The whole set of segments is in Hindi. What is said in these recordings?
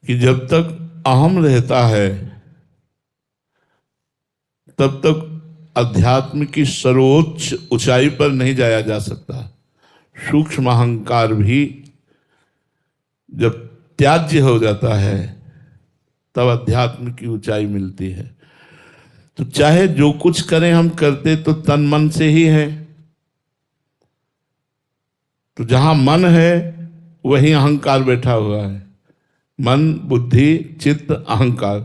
कि जब तक अहम रहता है तब तक अध्यात्म की सर्वोच्च ऊंचाई पर नहीं जाया जा सकता। सूक्ष्म अहंकार भी जब त्याज्य हो जाता है तब अध्यात्म की ऊंचाई मिलती है। तो चाहे जो कुछ करें, हम करते तो तन मन से ही है। तो जहां मन है वहीं अहंकार बैठा हुआ है। मन, बुद्धि, चित्त, अहंकार।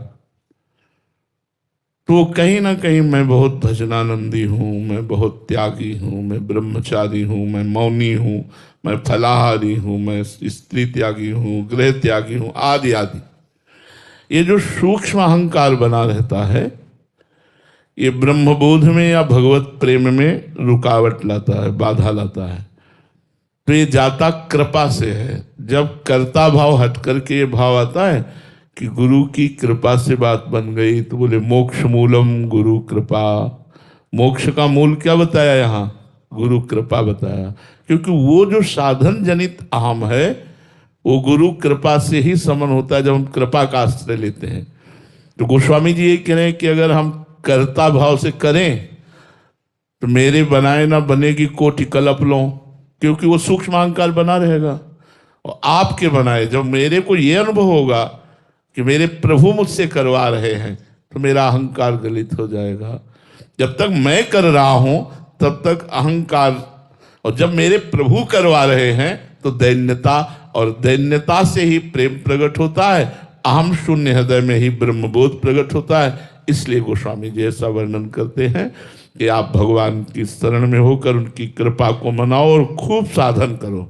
तो कहीं ना कहीं मैं बहुत भजनानंदी हूँ, मैं बहुत त्यागी हूँ, मैं ब्रह्मचारी हूँ, मैं मौनी हूँ, मैं फलाहारी हूँ, मैं स्त्री त्यागी हूँ, गृह त्यागी हूँ, आदि आदि। ये जो सूक्ष्म अहंकार बना रहता है, ये ब्रह्मबोध में या भगवत प्रेम में रुकावट लाता है, बाधा लाता है। तो ये जाता कृपा से है। जब कर्ता भाव हट करके ये भाव आता है कि गुरु की कृपा से बात बन गई, तो बोले मोक्ष मूलम गुरु कृपा। मोक्ष का मूल क्या बताया यहाँ? गुरु कृपा बताया। क्योंकि वो जो साधन जनित अहम है वो गुरु कृपा से ही समन होता है, जब हम कृपा का आश्रय लेते हैं। तो गोस्वामी जी ये कह रहे हैं कि अगर हम कर्ता भाव से करें तो मेरे बनाए ना बनेगी कोटि कल्प लो, क्योंकि वो सूक्ष्म अहंकार बना रहेगा। और आपके बनाए जब मेरे को ये अनुभव होगा कि मेरे प्रभु मुझसे करवा रहे हैं, तो मेरा अहंकार गलित हो जाएगा। जब तक मैं कर रहा हूं तब तक अहंकार, और जब मेरे प्रभु करवा रहे हैं तो दैन्यता, और दैन्यता से ही प्रेम प्रकट होता है। अहम शून्य हृदय में ही ब्रह्मबोध प्रकट होता है। इसलिए गोस्वामी जी ऐसा वर्णन करते हैं कि आप भगवान की शरण में होकर उनकी कृपा को मनाओ और खूब साधन करो।